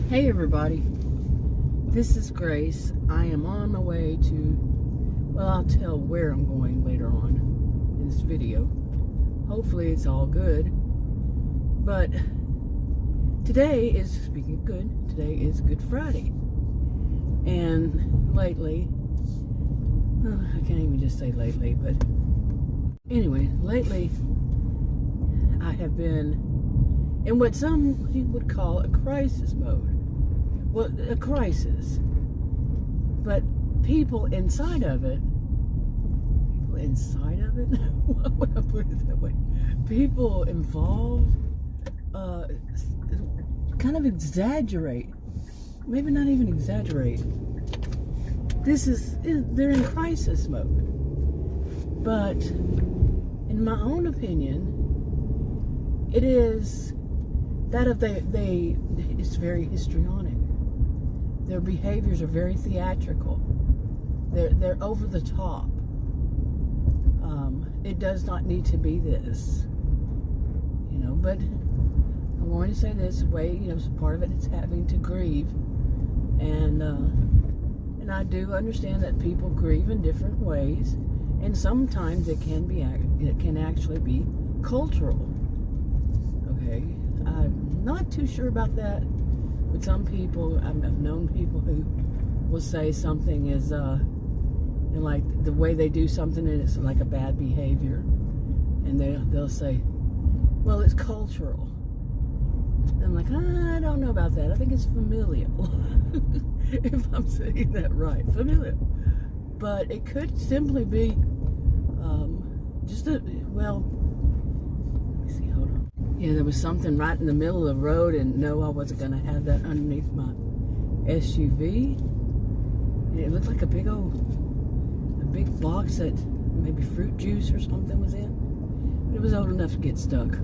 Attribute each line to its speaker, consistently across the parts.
Speaker 1: Hey everybody, this is Grace. I am on my way to, well, I'll tell where I'm going later on in this video. Hopefully it's all good. But today is, speaking of good, today is Good Friday. And lately, I can't even just say lately, but anyway, lately I have been in what some would call a crisis mode. Well, a crisis. But people inside of it, Why would I put it that way? People involved kind of exaggerate. Maybe not even exaggerate. They're in crisis mode. But in my own opinion, it is that of it's very histrionic. Their behaviors are very theatrical. They're over the top. It does not need to be this, but I'm going to say this way, part of it is having to grieve, and I do understand that people grieve in different ways, and sometimes it can actually be cultural. Okay, I'm not too sure about that. With some people, I've known people who will say something is, like the way they do something, and it's like a bad behavior, and they'll say, well, it's cultural. I'm like, I don't know about that. I think it's familial. If I'm saying that right, familial. But it could simply be let me see, hold on. Yeah, there was something right in the middle of the road, and no, I wasn't going to have that underneath my SUV. And it looked like a big box that maybe fruit juice or something was in. But it was old enough to get stuck.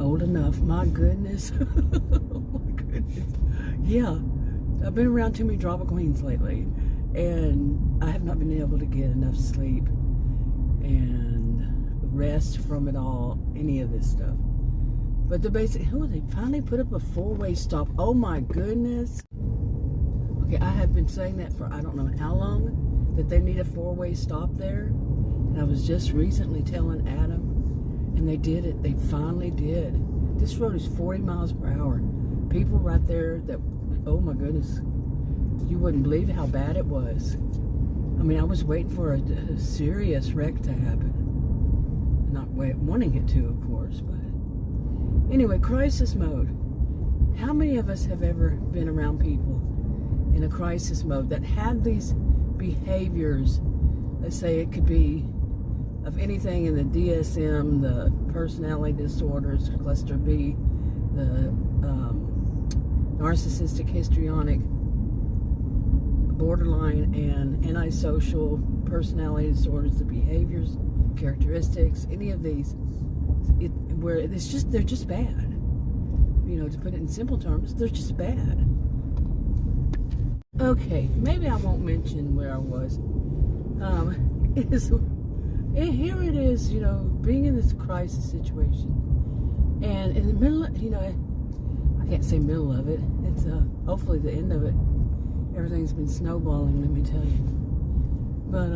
Speaker 1: Old enough, my goodness. Oh my goodness. Yeah, I've been around too many drama queens lately, and I have not been able to get enough sleep and rest from it all, any of this stuff. But they finally put up a four-way stop. Oh my goodness. Okay, I have been saying that for I don't know how long, that they need a four-way stop there. And I was just recently telling Adam, and they did it. They finally did. This road is 40 miles per hour. People right there that, oh my goodness, you wouldn't believe how bad it was. I mean, I was waiting for a serious wreck to happen. Not wanting it to, of course, but anyway, crisis mode. How many of us have ever been around people in a crisis mode that have these behaviors? Let's say it could be of anything in the DSM, the personality disorders, cluster B, the narcissistic, histrionic, borderline, and antisocial personality disorders, the behaviors, characteristics, any of these, they're just bad. To put it in simple terms, they're just bad. Okay, maybe I won't mention where I was. Here it is, being in this crisis situation, and in the middle of, I can't say middle of it. It's hopefully the end of it. Everything's been snowballing, let me tell you. But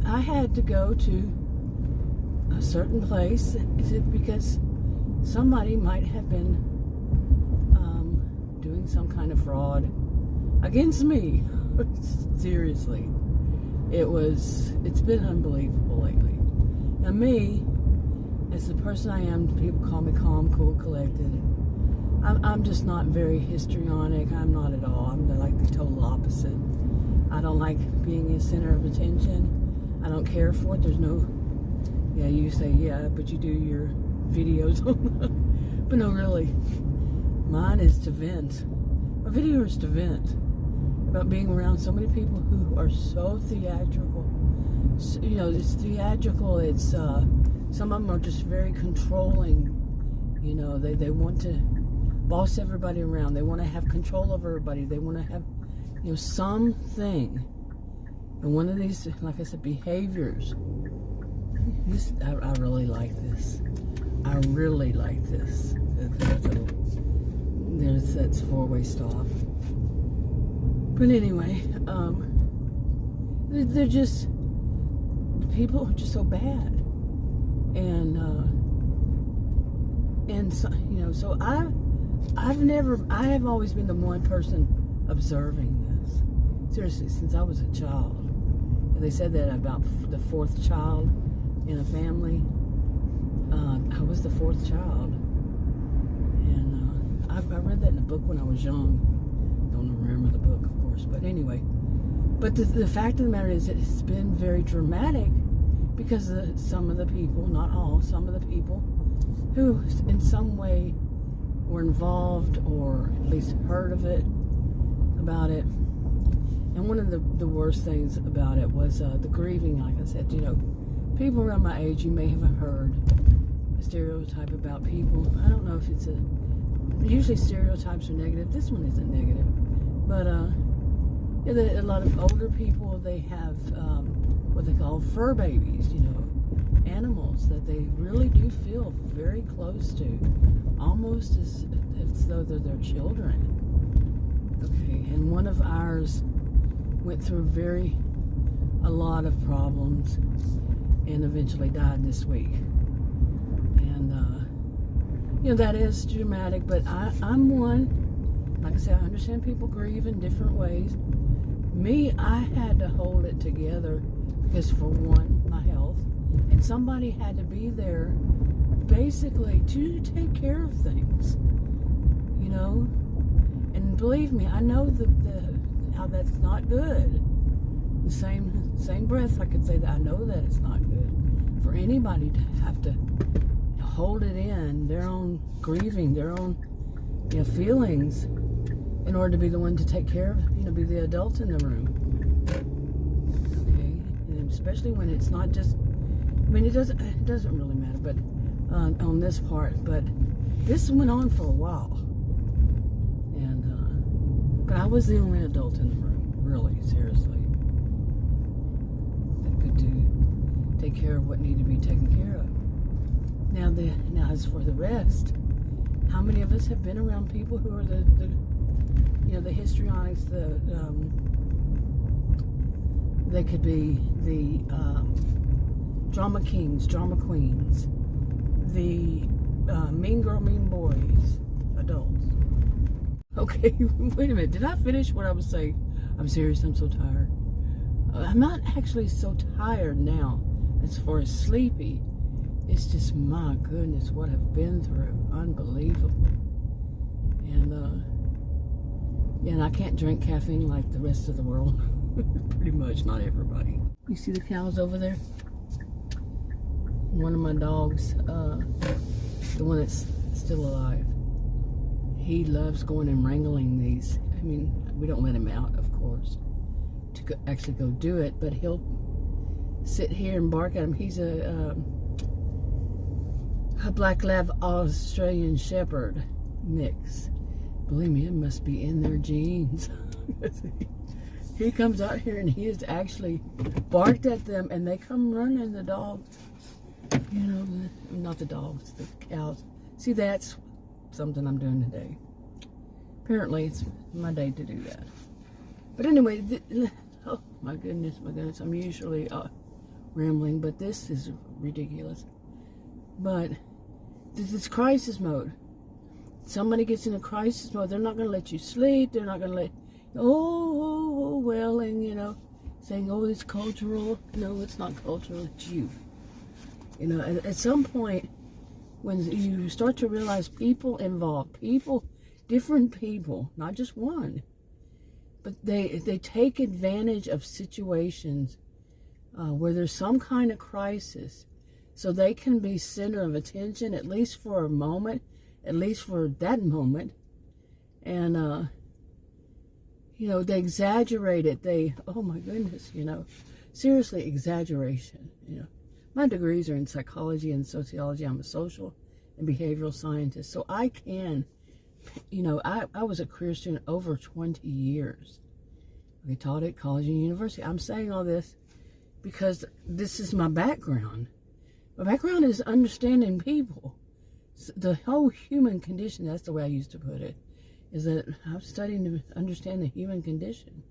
Speaker 1: I had to go to a certain place because somebody might have been doing some kind of fraud against me. Seriously. It's been unbelievable lately. Now me, as the person I am, people call me calm, cool, collected. I'm just not very histrionic. I'm not at all. I'm like the total opposite. I don't like being a center of attention. I don't care for it. There's no, you say, but you do your videos on that. But no, really. Mine is to vent. My video is to vent about being around so many people who are so theatrical. It's theatrical. It's, some of them are just very controlling. They want to boss everybody around. They want to have control over everybody. They want to have, something. And one of these, like I said, behaviors. I really like this. I really like this. bus that's four-way stop. But anyway, they're just, people are just so bad. And so, so I have always been the one person observing this. Seriously, since I was a child. And they said that about the fourth child in a family. I was the fourth child. And I read that in a book when I was young. Don't remember the book, of course. But anyway. But the fact of the matter is, it's been very dramatic because some of the people, not all, some of the people who in some way were involved or at least heard of it, about it. And one of the worst things about it was the grieving. Like I said, people around my age, you may have heard a stereotype about people. I don't know if it's usually stereotypes are negative. This one isn't negative. But a lot of older people, they have what they call fur babies, animals that they really do feel very close to, almost as though they're their children. Okay, and one of ours went through a lot of problems and eventually died this week. And that is dramatic, but I'm one, like I said, I understand people grieve in different ways. Me, I had to hold it together because, for one, my health, and somebody had to be there basically to take care of things, and believe me, I know how that's not good. The same breath I could say that I know that it's not good for anybody to have to hold it in, their own grieving, their own feelings, in order to be the one to take care of, be the adult in the room. Okay, and especially when it's not just, it doesn't really matter, but on this part, but this went on for a while, and but I was the only adult in the room, really, seriously, that could take care of what needed to be taken care of. Now as for the rest, how many of us have been around people who are the histrionics, they could be the drama kings, drama queens, the mean girl, mean boys, adults. Okay, wait a minute. Did I finish what I was saying? I'm serious, I'm so tired. I'm not actually so tired now as far as sleepy. It's just, my goodness, what I've been through. Unbelievable. And I can't drink caffeine like the rest of the world. Pretty much, not everybody. You see the cows over there? One of my dogs, the one that's still alive, he loves going and wrangling these. We don't let him out, of course, to actually go do it, but he'll sit here and bark at him. He's a black lab Australian shepherd mix. Believe me, it must be in their genes. He comes out here and he has actually barked at them, and they come running, the dogs. Not the dogs, the cows. See, that's something I'm doing today. Apparently, it's my day to do that. But anyway, oh my goodness, I'm usually rambling, but this is ridiculous. But this crisis mode. Somebody gets in a crisis mode, they're not going to let you sleep. They're not going to let, wailing, saying, it's cultural. No, it's not cultural, it's you. At some point, when you start to realize people involved, different people, not just one, but they take advantage of situations where there's some kind of crisis, so they can be center of attention, at least for a moment, at least for that moment. And they exaggerate it. Oh my goodness, seriously, exaggeration. My degrees are in psychology and sociology. I'm a social and behavioral scientist, so I can, I was a career student over 20 years. I taught at college and university. I'm saying all this because this is my background. My background is understanding people. The whole human condition, that's the way I used to put it. is that I'm studying to understand the human condition.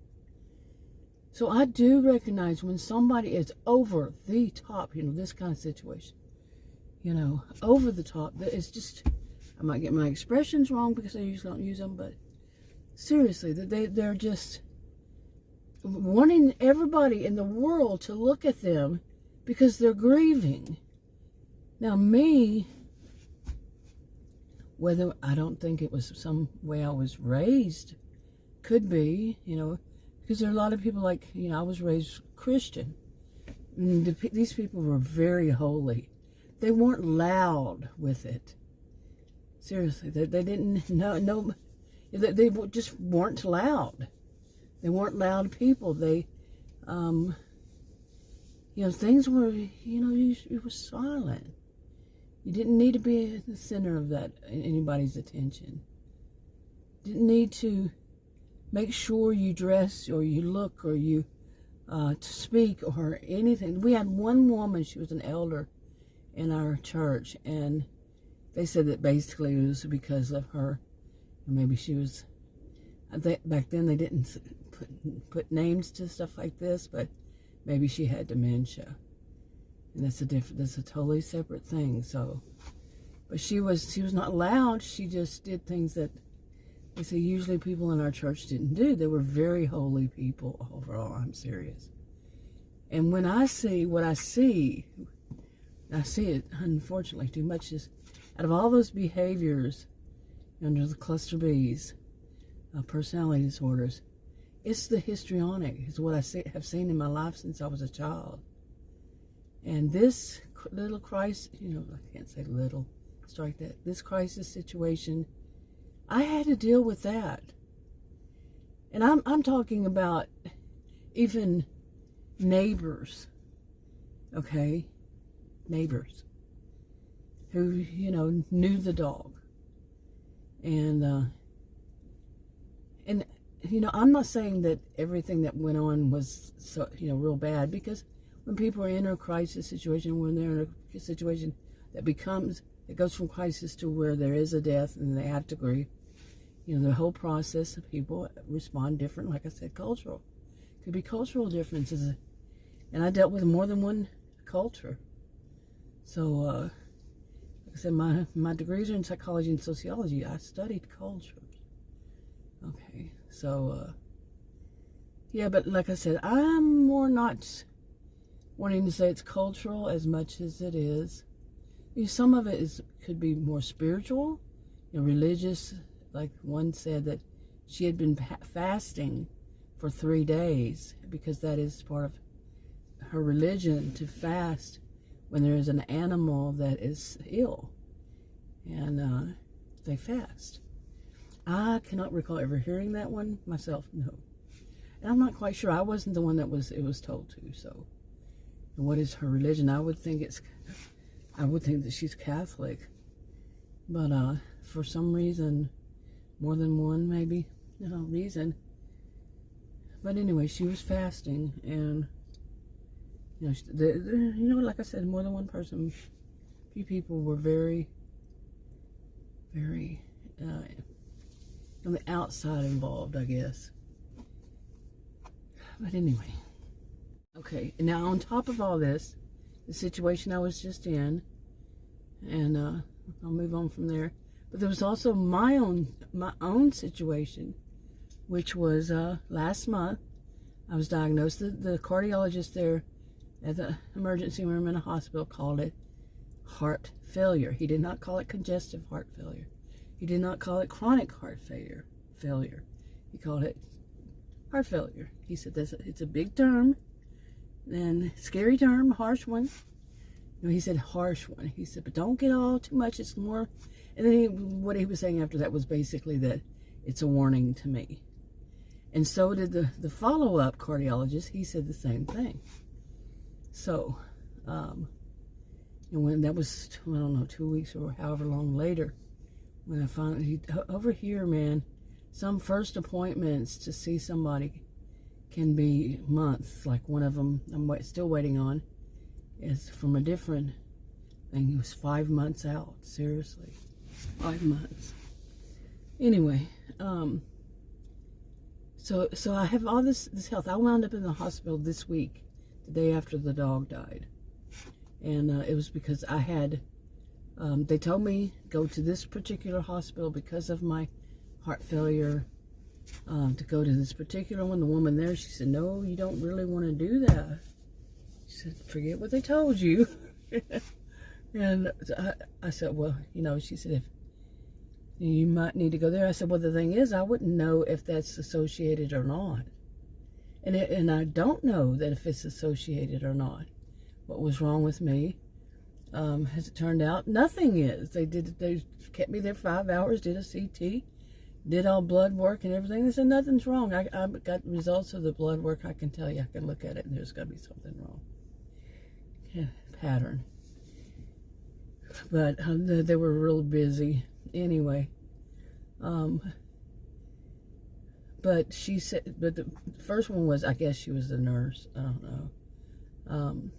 Speaker 1: So I do recognize when somebody is over the top, this kind of situation, over the top, that it's just, I might get my expressions wrong because I usually don't use them, but seriously, they're just wanting everybody in the world to look at them because they're grieving. Now me, whether I don't think it was some way I was raised, could be, because there are a lot of people like, I was raised Christian. And these people were very holy. They weren't loud with it. Seriously, they didn't know, they just weren't loud. They weren't loud people. They, things were, it was silent. You didn't need to be at the center of anybody's attention. Didn't need to make sure you dress or you look or you to speak or anything. We had one woman, she was an elder in our church, and they said that basically it was because of her, maybe she was, back then they didn't put names to stuff like this, but maybe she had dementia. And that's a totally separate thing. So, but she was not loud. She just did things that they say usually people in our church didn't do. They were very holy people overall. I'm serious. And when I see what I see it unfortunately too much, is out of all those behaviors under the cluster B's, personality disorders, it's the histrionic is what I have seen in my life since I was a child. And this little crisis, I can't say little, strike that. This crisis situation, I had to deal with that. And I'm talking about even neighbors, okay? Neighbors who, knew the dog. And I'm not saying that everything that went on was so, real bad, because when people are in a crisis situation, when they're in a situation that goes from crisis to where there is a death and they have to grieve, the whole process of people respond different. Like I said, cultural. Could be cultural differences. And I dealt with more than one culture. So, like I said, my degrees are in psychology and sociology. I studied cultures. Okay, so, yeah, but like I said, I'm more not wanting to say it's cultural as much as it is. Some of it could be more spiritual, religious. Like one said that she had been fasting for 3 days because that is part of her religion, to fast when there is an animal that is ill, and they fast. I cannot recall ever hearing that one myself, no. And I'm not quite sure. I wasn't the one it was told to, so. What is her religion? I would think that she's Catholic, but for some reason, more than one maybe, reason. But anyway, she was fasting, and like I said, more than one person. A few people were very, very on the outside involved, I guess. But anyway. Okay, now on top of all this, the situation I was just in, and I'll move on from there. But there was also my own situation, which was last month. I was diagnosed. The cardiologist there at the emergency room in a hospital called it heart failure. He did not call it congestive heart failure. He did not call it chronic heart failure. He called it heart failure. He said it's a big term. And scary term, harsh one. He said harsh one. He said, but don't get all too much. It's more. And then what he was saying after that was basically that it's a warning to me. And so did the follow-up cardiologist. He said the same thing. So, and when that was, I don't know, 2 weeks or however long later, when I finally, over here, man, some first appointments to see somebody can be months. Like one of them I'm still waiting on is from a different thing. It was 5 months out. Seriously, 5 months. Anyway, So I have all this health. I wound up in the hospital this week, the day after the dog died. And it was because I had, they told me go to this particular hospital because of my heart failure, to go to this particular one. The woman there, she said, no, you don't really want to do that. She said, forget what they told you. And I said, well, you know, she said, if you might need to go there. I said, well, the thing is, I wouldn't know if that's associated or not. And I don't know that if it's associated or not. What was wrong with me? As it turned out, nothing is. They kept me there 5 hours, did a CT, did all blood work and everything. They said nothing's wrong. I got results of the blood work. I can tell you, I can look at it and there's got to be something wrong. Yeah, pattern. But they were real busy. Anyway, but she said, but the first one was, I guess she was the nurse. I don't know.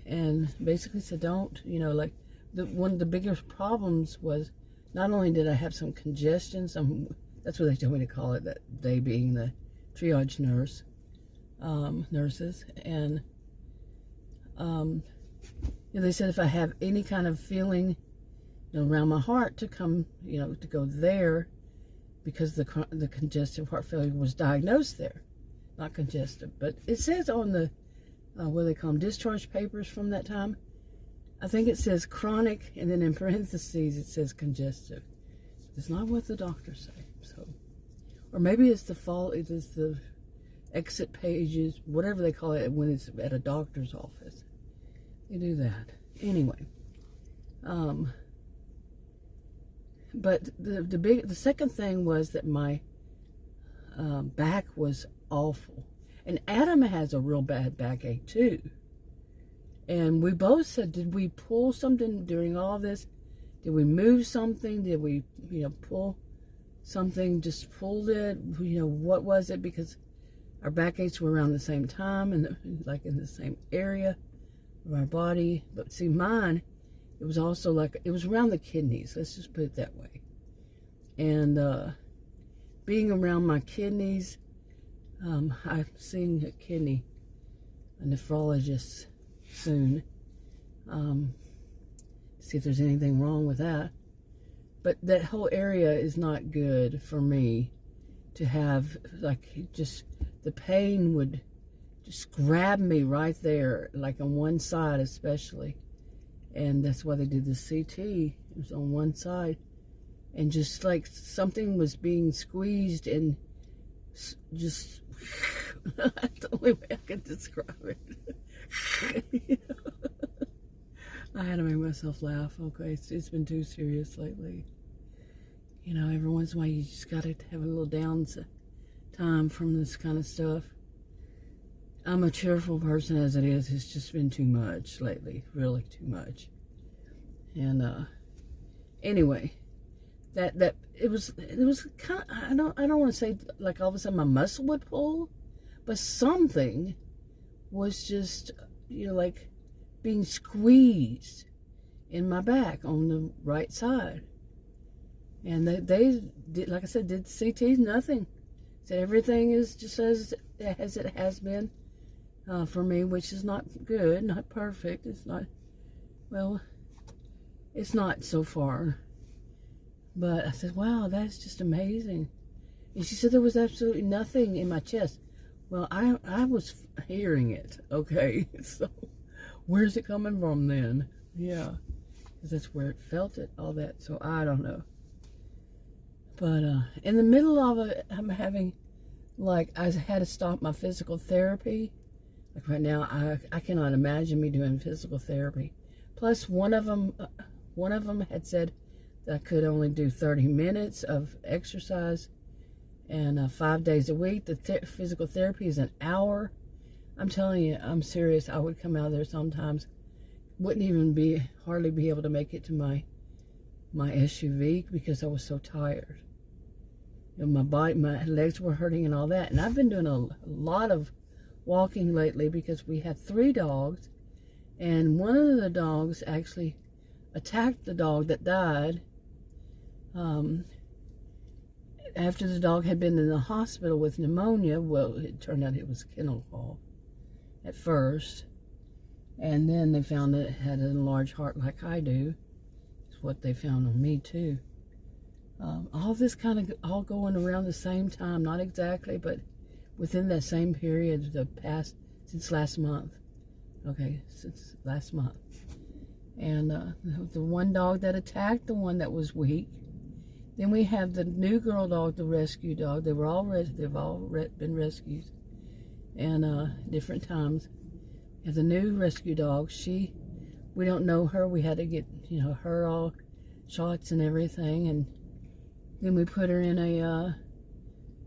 Speaker 1: And basically said, don't, you know, like one of the biggest problems was not only did I have some congestion, that's what they told me to call it, that they being the triage nurses, and they said if I have any kind of feeling, you know, around my heart to come, you know, to go there, because the congestive heart failure was diagnosed there, not congestive. But it says on the what do they call them, discharge papers from that time, I think it says chronic, and then in parentheses it says congestive. It's not what the doctors say. So, or maybe it's it is the exit pages, whatever they call it when it's at a doctor's office. They do that anyway. But the second thing was that my back was awful. And Adam has a real bad backache too. And we both said, did we pull something during all this? Did we move something? Did we, you know, pull something, just pulled it? You know, what was it? Because our backaches were around the same time and like in the same area of our body. But see, mine, it was also like, it was around the kidneys. Let's just put it that way. And being around my kidneys, I'm seeing a nephrologist soon. See if there's anything wrong with that. But that whole area is not good for me to have, like, just the pain would just grab me right there, like on one side especially. And that's why they did the CT. It was on one side. And just like something was being squeezed and just, that's the only way I can describe it. You know? I had to make myself laugh. Okay, it's been too serious lately. You know, every once in a while you just got to have a little down time from this kind of stuff. I'm a cheerful person as it is. It's just been too much lately, really too much. And anyway, that it was kind of, I don't want to say like all of a sudden my muscle would pull, but something was just, you know, like being squeezed in my back on the right side. And they did, like I said, did CTs, nothing. Said everything is just as it has been for me, which is not good, not perfect. It's not, well, it's not so far. But I said, wow, that's just amazing. And she said there was absolutely nothing in my chest. Well, I was hearing it, okay? So where's it coming from then? Yeah, because that's where it felt it, all that. So I don't know. But in the middle of it, I'm having, like, I had to stop my physical therapy. Like right now, I cannot imagine me doing physical therapy. Plus, one of them had said that I could only do 30 minutes of exercise and 5 days a week. The physical therapy is an hour. I'm telling you, I'm serious. I would come out there sometimes, wouldn't even hardly be able to make it to my SUV because I was so tired. You know, my legs were hurting and all that. And I've been doing a lot of walking lately because we had 3 dogs, and one of the dogs actually attacked the dog that died. after the dog had been in the hospital with pneumonia, well, it turned out it was kennel cough at first. And then they found that it had an enlarged heart like I do. It's what they found on me too. All this kind of all going around the same time, not exactly, but within that same period, since last month. Okay, since last month. And the one dog that attacked the one that was weak. Then we have the new girl dog, the rescue dog. They've all been rescued, and different times. And the new rescue dog, we don't know her. We had to get her all shots and everything, and then we put her in a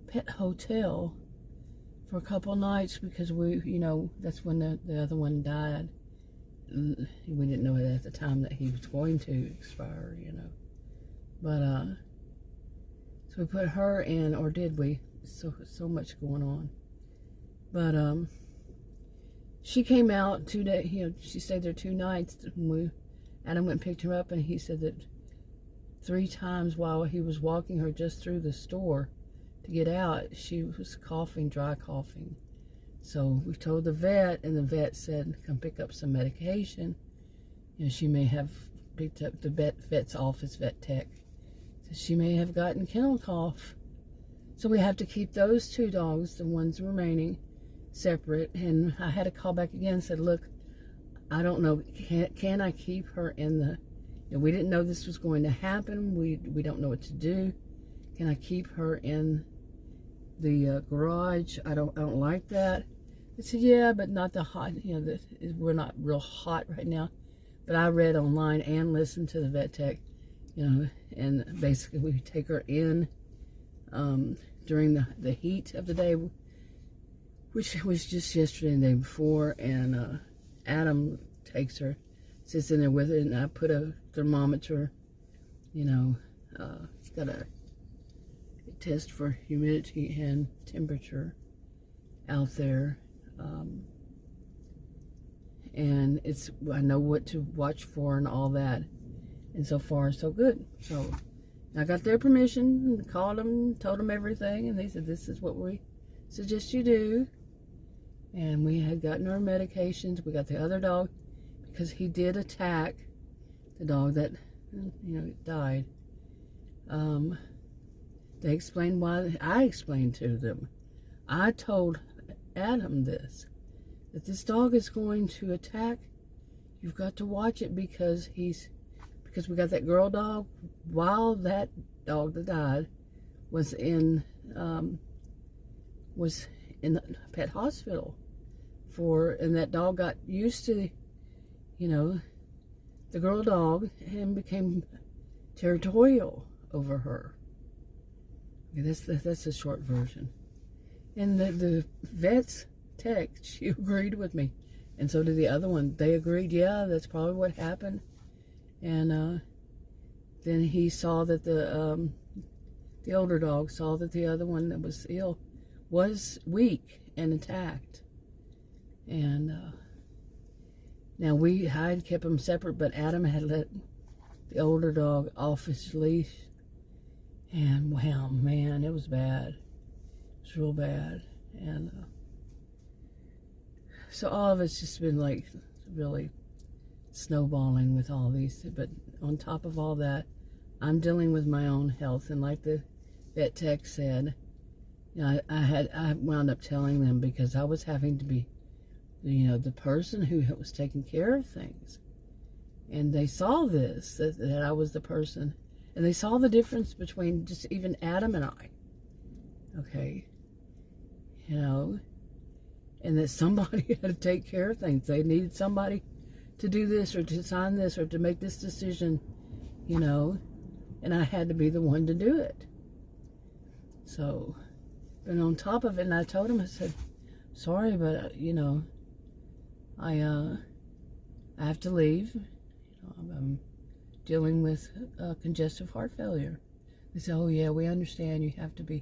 Speaker 1: pet hotel for a couple nights because that's when the other one died. We didn't know it at the time that he was going to expire, But so we put her in, or did we? So much going on. But she came out 2 days. She stayed there 2 nights. Adam went and picked her up, and he said that 3 times while he was walking her just through the store to get out, she was coughing, dry coughing. So we told the vet, and the vet said, come pick up some medication. She may have picked up the vet's office, vet tech. So she may have gotten kennel cough. So we have to keep those 2 dogs, the ones remaining, separate. And I had to call back again and said, look, I don't know, can I keep her in the, we didn't know this was going to happen. We don't know what to do. Can I keep her in the garage? I don't like that. I said, yeah, but not the hot, we're not real hot right now. But I read online and listened to the vet tech, and basically we take her in during the heat of the day, which was just yesterday and the day before, and Adam takes her, sits in there with her, and I put a thermometer, it's got a test for humidity and temperature out there. And I know what to watch for and all that, and so far so good. So I got their permission, called them, told them everything, and they said this is what we suggest you do. And we had gotten our medications. We got the other dog because he did attack the dog that died. They explained why. I explained to them. I told Adam this, that this dog is going to attack. You've got to watch it because we got that girl dog. While that dog that died was in the pet hospital and that dog got used to the girl dog and became territorial over her. Okay, that's the short version. And the vet's tech, she agreed with me, and so did the other one. They agreed, yeah, that's probably what happened. And then he saw that the older dog saw that the other one that was ill was weak and attacked. And now I had kept them separate, but Adam had let the older dog off his leash, and wow, man, it was bad. It was real bad. And so all of it's just been like really snowballing with all these. But on top of all that, I'm dealing with my own health, and like the vet tech said, I wound up telling them because I was having to be, the person who was taking care of things, and they saw this, that I was the person, and they saw the difference between just even Adam and I. Okay, and that somebody had to take care of things. They needed somebody to do this or to sign this or to make this decision, and I had to be the one to do it. So, and on top of it, and I told him, I said, sorry, but, I have to leave. I'm dealing with congestive heart failure. They said, oh yeah, we understand. You have to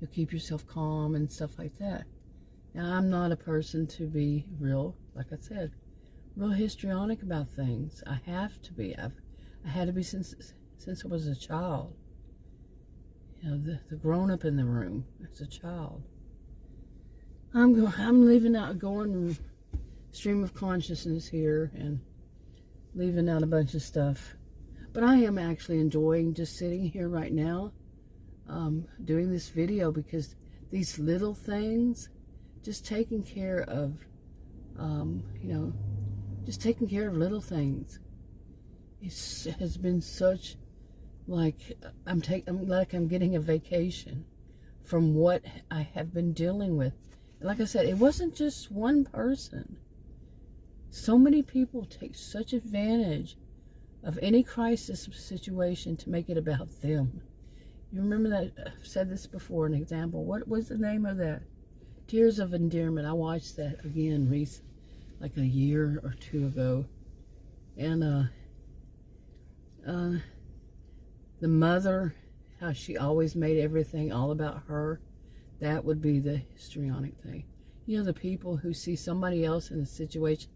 Speaker 1: keep yourself calm and stuff like that. Now, I'm not a person to be real, like I said, real histrionic about things. I have to be. I had to be since I was a child. You know, the grown-up in the room as a child. I'm leaving out, going stream of consciousness here and leaving out a bunch of stuff. But I am actually enjoying just sitting here right now, doing this video, because these little things, just taking care of, you know, just taking care of little things. It has been such, like, I'm like I'm getting a vacation from what I have been dealing with. Like I said, it wasn't just one person. So many people take such advantage of any crisis situation to make it about them. You remember that? I've said this before, an example. What was the name of that? Tears of Endearment. I watched that again recently, like a year or two ago. And the mother, how she always made everything all about her. That would be the histrionic thing. You know, the people who see somebody else in a situation,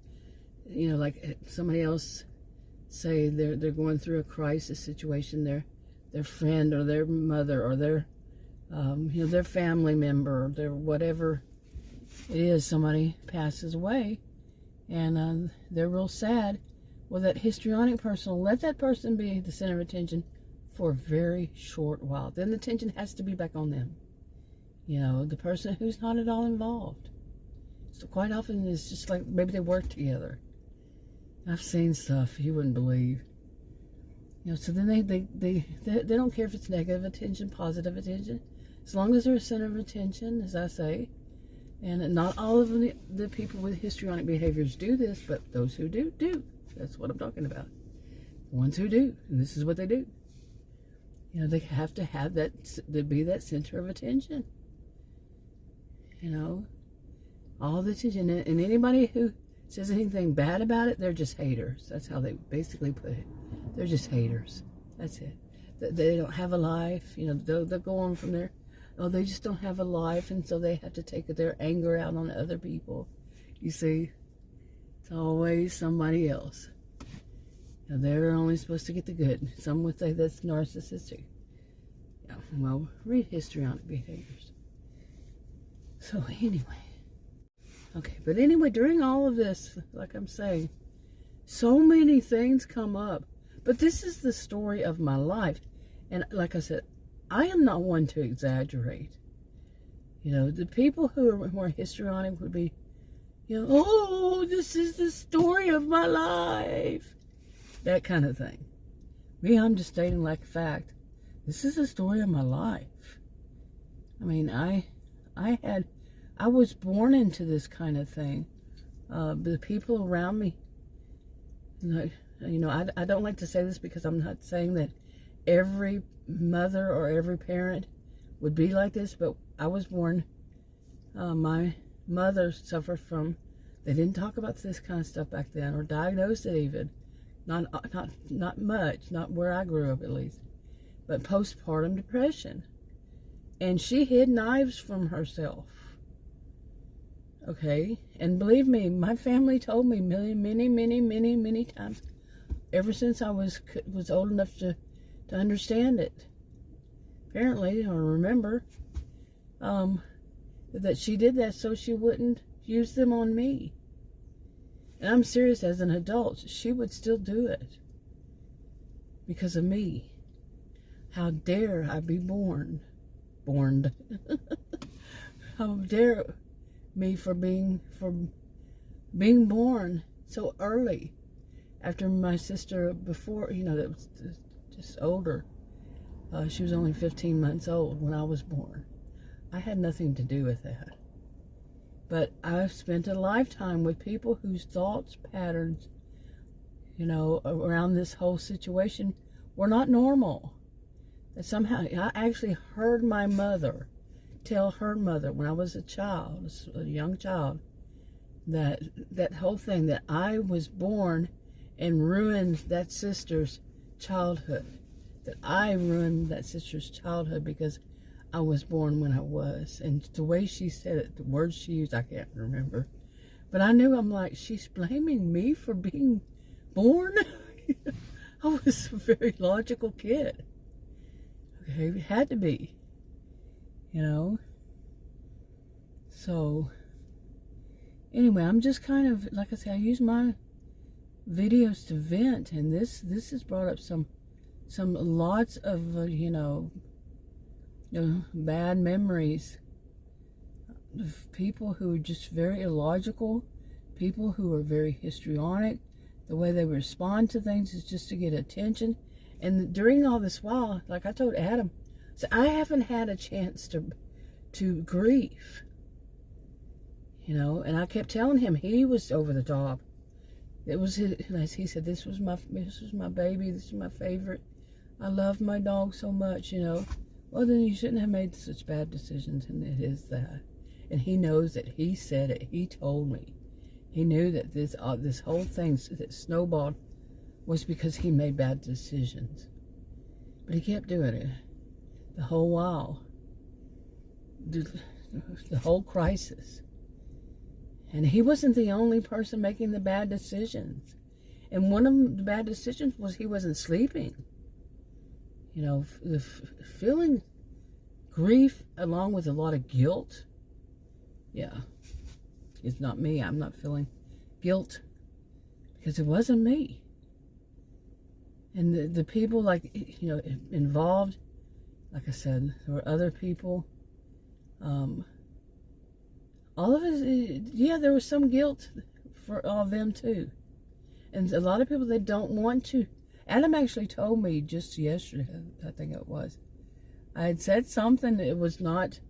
Speaker 1: you know, like somebody else, say they're going through a crisis situation, their friend or their mother or their, you know, their family member, or their whatever it is, somebody passes away, and they're real sad. Well, that histrionic person will let that person be the center of attention for a very short while. Then the attention has to be back on them. You know, the person who's not at all involved. So quite often it's just like maybe they work together. I've seen stuff you wouldn't believe. You know, so then they don't care if it's negative attention, positive attention, as long as they're a center of attention, as I say. And not all of the people with histrionic behaviors do this, but those who do. That's what I'm talking about. The ones who do, and this is what they do. You know, they have to have that, to be that center of attention. You know, all the attention. And anybody who says anything bad about it, they're just haters. That's how they basically put it. They're just haters. That's it. They don't have a life. You know, they'll go on from there. Oh, they just don't have a life, and so they have to take their anger out on other people. You see, it's always somebody else. Now, they're only supposed to get the good. Some would say that's narcissistic. Yeah, well, read histrionic behaviors. So anyway. Okay, but anyway, during all of this, like I'm saying, so many things come up. But this is the story of my life. And like I said, I am not one to exaggerate. You know, the people who are more histrionic would be, you know, oh, this is the story of my life. That kind of thing. Me, I'm just stating like a fact. This is the story of my life. I mean, I was born into this kind of thing. The people around me, you know, I don't like to say this because I'm not saying that every mother or every parent would be like this, but I was born, my mother suffered from, they didn't talk about this kind of stuff back then, or diagnosed it even. Not much, not where I grew up at least, but postpartum depression. And she hid knives from herself. Okay, and believe me, my family told me many times, ever since I was old enough to understand it, apparently, or remember, that she did that so she wouldn't use them on me. And I'm serious, as an adult, she would still do it because of me. How dare I be born? How dare me for being born so early, after my sister before, you know, that was just older. She was only 15 months old when I was born. I had nothing to do with that. But I've spent a lifetime with people whose thoughts patterns, you know, around this whole situation were not normal. And somehow, I actually heard my mother tell her mother when I was a child, a young child, that whole thing, that I was born and ruined that sister's childhood. That I ruined that sister's childhood because I was born when I was. And the way she said it, the words she used, I can't remember. But I knew, I'm like, she's blaming me for being born? I was a very logical kid. It had to be, you know. So anyway, I'm just kind of, like I say, I use my videos to vent, and this has brought up some lots of bad memories of people who are just very illogical, people who are very histrionic. The way they respond to things is just to get attention. And during all this while, like I told Adam, so I haven't had a chance to grieve, and I kept telling him he was over the top. It was his, he said, this was my baby, this is my favorite. I love my dog so much, Well, then you shouldn't have made such bad decisions, and it is that. And he knows it. He said it. He told me. He knew that this whole thing that snowballed was because he made bad decisions. But he kept doing it the whole while. The whole crisis. And he wasn't the only person making the bad decisions. And one of the bad decisions was he wasn't sleeping. Feeling grief along with a lot of guilt. Yeah. It's not me. I'm not feeling guilt because it wasn't me. And the people involved, like I said, there were other people. All of it, yeah, there was some guilt for all of them too. And a lot of people, they don't want to. Adam actually told me just yesterday, I think it was, I had said something that was not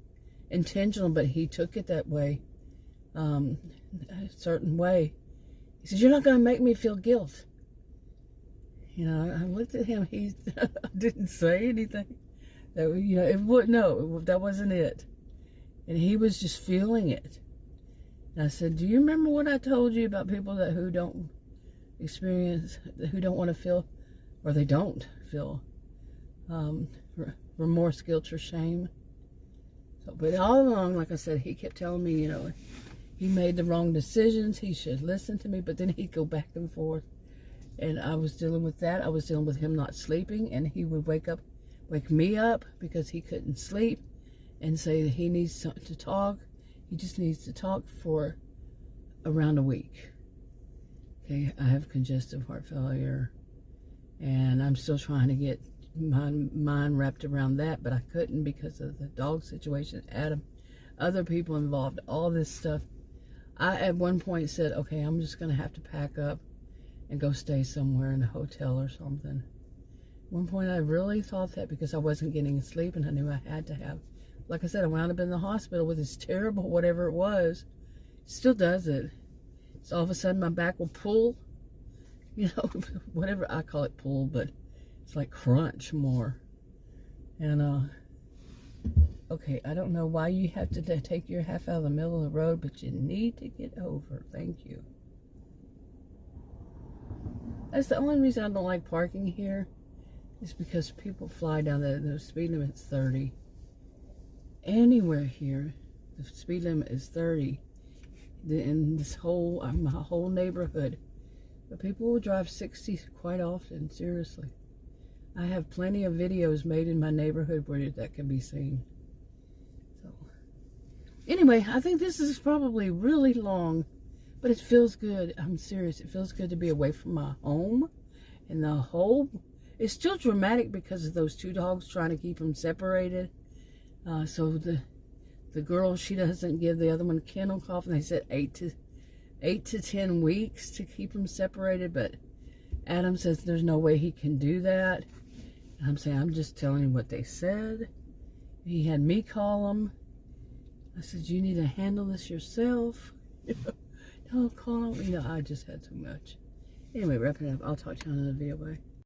Speaker 1: intentional, but he took it that way, a certain way. He says, you're not going to make me feel guilt. I looked at him, he didn't say anything. That wasn't it. And he was just feeling it. And I said, do you remember what I told you about people who don't experience, who don't want to feel, or they don't feel remorse, guilt, or shame? But all along, like I said, he kept telling me, he made the wrong decisions. He should listen to me. But then he'd go back and forth. And I was dealing with that. I was dealing with him not sleeping. And he would wake me up because he couldn't sleep and say that he needs to talk. He just needs to talk for around a week. Okay, I have congestive heart failure. And I'm still trying to get my mind wrapped around that, but I couldn't because of the dog situation, Adam, other people involved, all this stuff. I at one point said, okay, I'm just going to have to pack up and go stay somewhere in a hotel or something. At one point I really thought that because I wasn't getting sleep and I knew I had to have, like I said, I wound up in the hospital with this terrible whatever it was. It still does it. So all of a sudden my back will pull, whatever, I call it pull, but it's like crunch more. And, okay, I don't know why you have to take your half out of the middle of the road, but you need to get over. Thank you. That's the only reason I don't like parking here, is because people fly down the speed limit's 30. Anywhere here, the speed limit is 30. In this my whole neighborhood. But people will drive 60 quite often, seriously. I have plenty of videos made in my neighborhood where that can be seen. So, anyway, I think this is probably really long, but it feels good. I'm serious. It feels good to be away from my home. And it's still dramatic because of those two dogs trying to keep them separated. So the girl, she doesn't give the other one kennel cough, and they said 8 to 10 weeks to keep them separated, but Adam says there's no way he can do that. And I'm saying, I'm just telling you what they said. He had me call them. I said, you need to handle this yourself. Don't call them. I just had too much. Anyway, wrapping up. I'll talk to you on another video. Bye.